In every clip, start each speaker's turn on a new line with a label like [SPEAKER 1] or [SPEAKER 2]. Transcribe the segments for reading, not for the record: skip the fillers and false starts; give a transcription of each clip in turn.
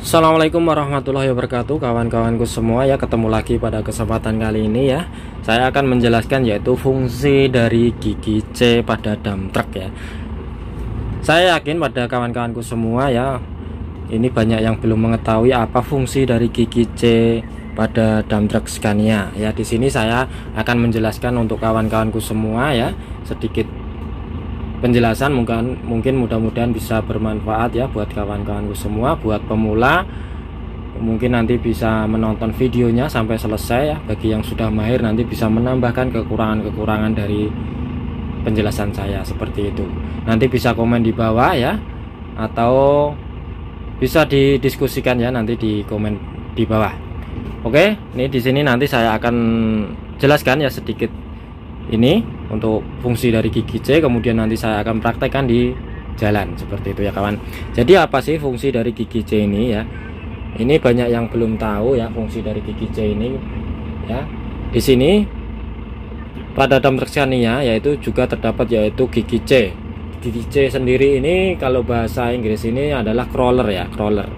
[SPEAKER 1] Assalamualaikum warahmatullahi wabarakatuh, kawan-kawanku semua ya. Ketemu lagi pada kesempatan kali ini ya. Saya akan menjelaskan yaitu fungsi dari gigi C pada dump truck ya. Saya yakin pada kawan-kawanku semua ya, ini banyak yang belum mengetahui apa fungsi dari gigi C pada dump truck Scania ya. Di sini saya akan menjelaskan untuk kawan-kawanku semua ya, sedikit penjelasan, mungkin mudah-mudahan bisa bermanfaat ya buat kawan-kawanku semua. Buat pemula mungkin nanti bisa menonton videonya sampai selesai ya. Bagi yang sudah mahir nanti bisa menambahkan kekurangan-kekurangan dari penjelasan saya seperti itu. Nanti bisa komen di bawah ya, atau bisa didiskusikan ya nanti di komen di bawah. Oke, ini di sini nanti saya akan jelaskan ya sedikit ini untuk fungsi dari gigi C, kemudian nanti saya akan praktekkan di jalan seperti itu ya kawan. Jadi apa sih fungsi dari gigi C ini ya? Ini banyak yang belum tahu ya fungsi dari gigi C ini ya. Di sini pada dump truck Scania yaitu juga terdapat yaitu gigi C. Gigi C sendiri ini kalau bahasa Inggris ini adalah crawler ya, crawler.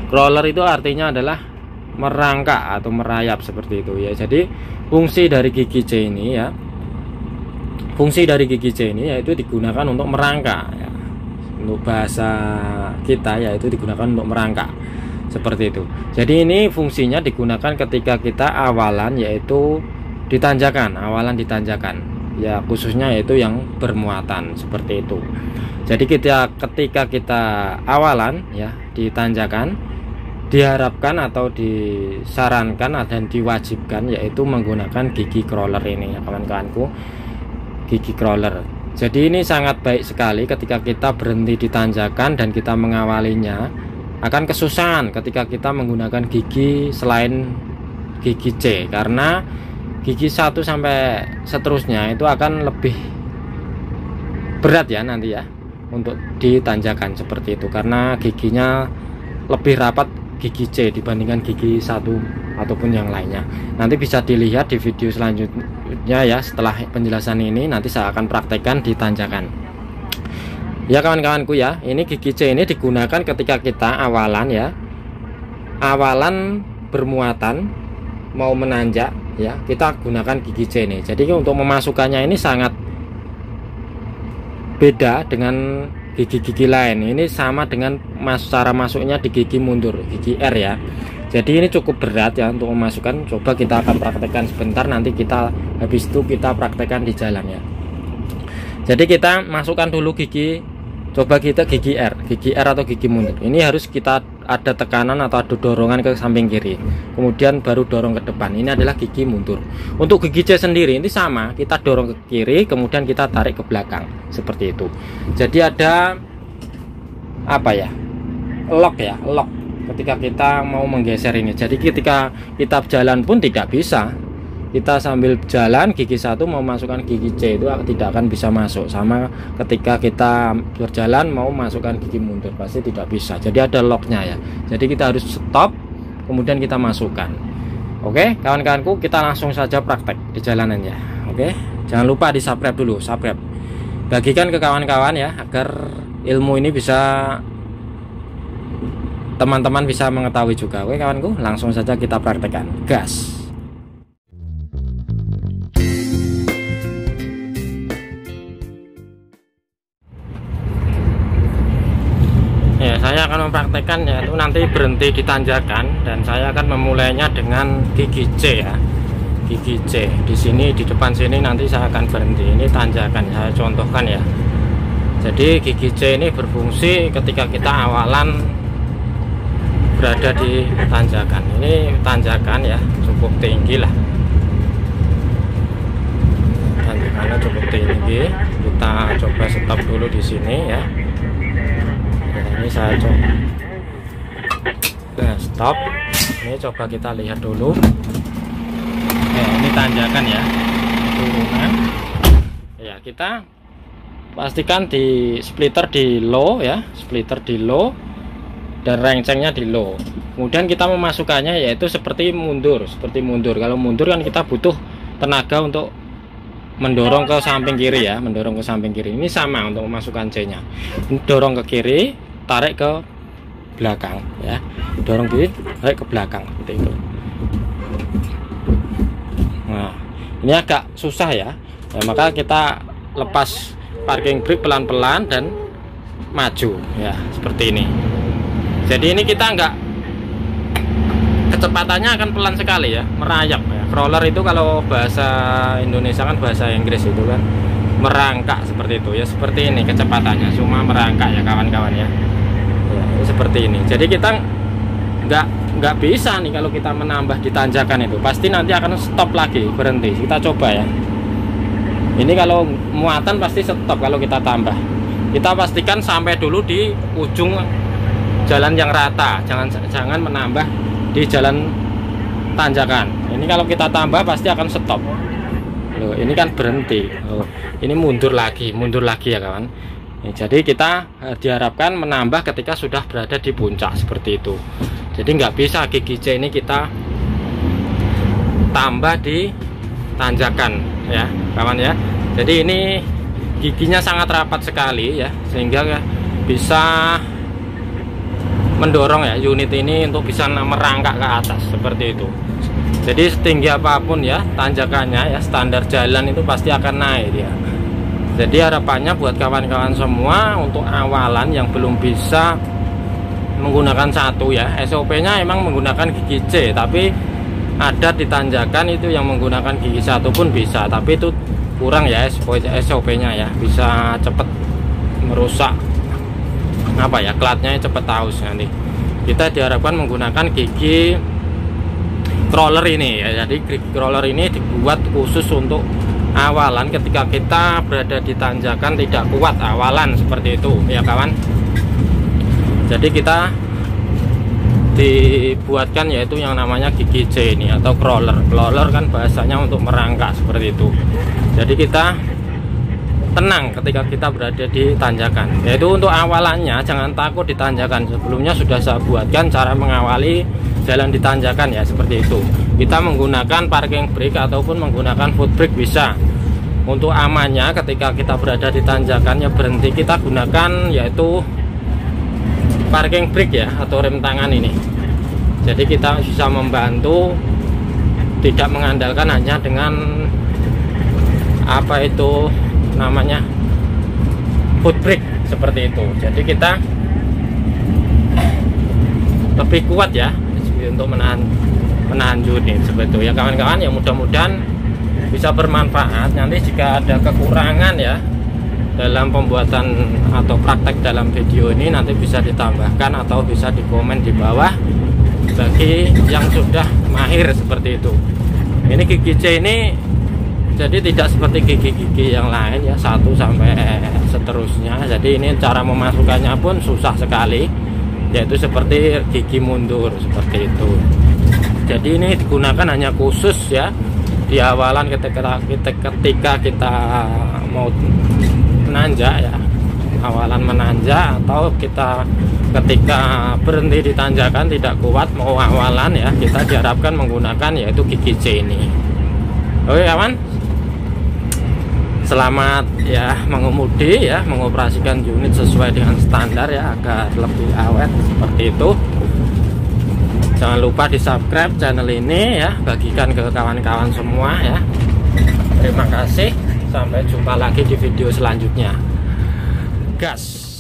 [SPEAKER 1] Crawler itu artinya adalah merangkak atau merayap seperti itu ya. Jadi fungsi dari gigi C ini ya, fungsi dari gigi C ini yaitu digunakan untuk merangkak ya. Untuk bahasa kita yaitu digunakan untuk merangkak seperti itu. Jadi ini fungsinya digunakan ketika kita awalan yaitu ditanjakan, awalan ditanjakan ya, khususnya yaitu yang bermuatan seperti itu. Jadi ketika kita awalan ya ditanjakan, diharapkan atau disarankan dan diwajibkan yaitu menggunakan gigi crawler ini ya kawan-kawanku, gigi crawler. Jadi ini sangat baik sekali ketika kita berhenti di tanjakan dan kita mengawalinya. Akan kesusahan ketika kita menggunakan gigi selain gigi C, karena gigi 1 sampai seterusnya itu akan lebih berat ya nanti ya untuk ditanjakan seperti itu, karena giginya lebih rapat gigi C dibandingkan gigi 1 ataupun yang lainnya. Nanti bisa dilihat di video selanjutnya ya. Setelah penjelasan ini nanti saya akan praktekkan di tanjakan ya kawan-kawanku ya. Ini gigi C ini digunakan ketika kita awalan ya, awalan bermuatan mau menanjak ya, kita gunakan gigi C ini. Jadi untuk memasukkannya ini sangat beda dengan gigi-gigi lain. Ini sama dengan cara masuknya di gigi mundur, gigi R ya. Jadi ini cukup berat ya untuk memasukkan. Coba kita akan praktekkan sebentar, nanti kita habis itu kita praktekkan di jalan ya. Jadi kita masukkan dulu gigi, coba kita gigi R atau gigi mundur. Ini harus kita ada tekanan atau ada dorongan ke samping kiri, kemudian baru dorong ke depan. Ini adalah gigi mundur. Untuk gigi C sendiri ini sama, kita dorong ke kiri, kemudian kita tarik ke belakang seperti itu. Jadi ada apa ya, lock ya, lock ketika kita mau menggeser ini. Jadi ketika kita jalan pun tidak bisa, kita sambil jalan gigi 1 mau masukkan gigi C itu tidak akan bisa masuk. Sama ketika kita berjalan mau masukkan gigi mundur pasti tidak bisa. Jadi ada locknya ya. Jadi kita harus stop kemudian kita masukkan. Oke kawan-kawanku, kita langsung saja praktek di jalanan ya. Oke, jangan lupa di subscribe dulu, subscribe, bagikan ke kawan-kawan ya, agar ilmu ini bisa teman-teman bisa mengetahui juga. Oke kawanku, langsung saja kita praktekkan, gas. Ya, saya akan mempraktekkan yaitu nanti berhenti di tanjakan, dan saya akan memulainya dengan gigi C ya. Gigi C di sini, di depan sini nanti saya akan berhenti. Ini tanjakan, saya contohkan ya. Jadi gigi C ini berfungsi ketika kita awalan berada di tanjakan. Ini tanjakan ya, cukup tinggi lah. Tanjakannya cukup tinggi. Kita coba stop dulu di sini ya. Ini saya coba stop. Ini coba kita lihat dulu. Ini tanjakan ya, turunan ya. Kita pastikan di splitter di low ya, splitter di low dan rengsengnya di low. Kemudian kita memasukkannya yaitu seperti mundur, Kalau mundur kan kita butuh tenaga untuk mendorong ke samping kiri ya, mendorong ke samping kiri. Ini sama untuk memasukkan C nya, dorong ke kiri, tarik ke belakang ya, dorong dikit tarik ke belakang seperti itu. Nah ini agak susah ya, maka kita lepas parking brake pelan-pelan dan maju ya seperti ini. Jadi ini kita enggak, kecepatannya akan pelan sekali ya, merayap ya. Crawler itu kalau bahasa Indonesia kan bahasa Inggris itu kan merangkak seperti itu ya, seperti ini kecepatannya, cuma merangkak ya kawan-kawan ya. Ya, seperti ini. Jadi kita nggak bisa nih kalau kita menambah di tanjakan itu, pasti nanti akan stop lagi, berhenti. Kita coba ya. Ini kalau muatan pasti stop kalau kita tambah. Kita pastikan sampai dulu di ujung jalan yang rata, jangan menambah di jalan tanjakan. Ini kalau kita tambah pasti akan stop. Loh, ini kan berhenti. Loh, ini mundur lagi ya kawan. Jadi kita diharapkan menambah ketika sudah berada di puncak seperti itu. Jadi nggak bisa gigi C ini kita tambah di tanjakan ya kawan ya. Jadi ini giginya sangat rapat sekali ya, sehingga bisa mendorong ya unit ini untuk bisa merangkak ke atas seperti itu. Jadi setinggi apapun ya tanjakannya ya, standar jalan itu pasti akan naik ya. Jadi harapannya buat kawan-kawan semua untuk awalan yang belum bisa menggunakan satu ya, SOP-nya emang menggunakan gigi C, tapi ada di tanjakan itu yang menggunakan gigi satu pun bisa, tapi itu kurang ya SOP-nya ya, bisa cepet merusak apa ya, klatnya cepet haus nanti. Kita diharapkan menggunakan gigi crawler ini ya. Jadi gigi crawler ini dibuat khusus untuk awalan ketika kita berada di tanjakan tidak kuat awalan seperti itu ya kawan. Jadi kita dibuatkan yaitu yang namanya gigi C ini atau crawler. Crawler kan bahasanya untuk merangkak seperti itu. Jadi kita tenang ketika kita berada di tanjakan, yaitu untuk awalannya jangan takut di tanjakan. Sebelumnya sudah saya buatkan cara mengawali jalan di tanjakan ya seperti itu. Kita menggunakan parking brake ataupun menggunakan foot brake bisa. Untuk amannya ketika kita berada di tanjakan ya berhenti, kita gunakan yaitu parking brake ya atau rem tangan ini. Jadi kita bisa membantu, tidak mengandalkan hanya dengan apa itu namanya foot brake seperti itu. Jadi kita lebih kuat ya untuk menahan unit seperti itu ya kawan-kawan. Ya mudah-mudahan bisa bermanfaat. Nanti jika ada kekurangan ya dalam pembuatan atau praktek dalam video ini, nanti bisa ditambahkan atau bisa dikomen di bawah bagi yang sudah mahir seperti itu. Ini gigi C ini jadi tidak seperti gigi-gigi yang lain ya, 1 sampai seterusnya. Jadi ini cara memasukkannya pun susah sekali, yaitu seperti gigi mundur seperti itu. Jadi ini digunakan hanya khusus ya di awalan ketika kita mau menanjak ya, awalan menanjak, atau kita ketika berhenti di tanjakan tidak kuat mau awalan ya, kita diharapkan menggunakan yaitu gigi C ini. Oke kawan, selamat ya mengemudi ya, mengoperasikan unit sesuai dengan standar ya agar lebih awet seperti itu. Jangan lupa di subscribe channel ini ya, bagikan ke kawan-kawan semua ya. Terima kasih, sampai jumpa lagi di video selanjutnya. Gas.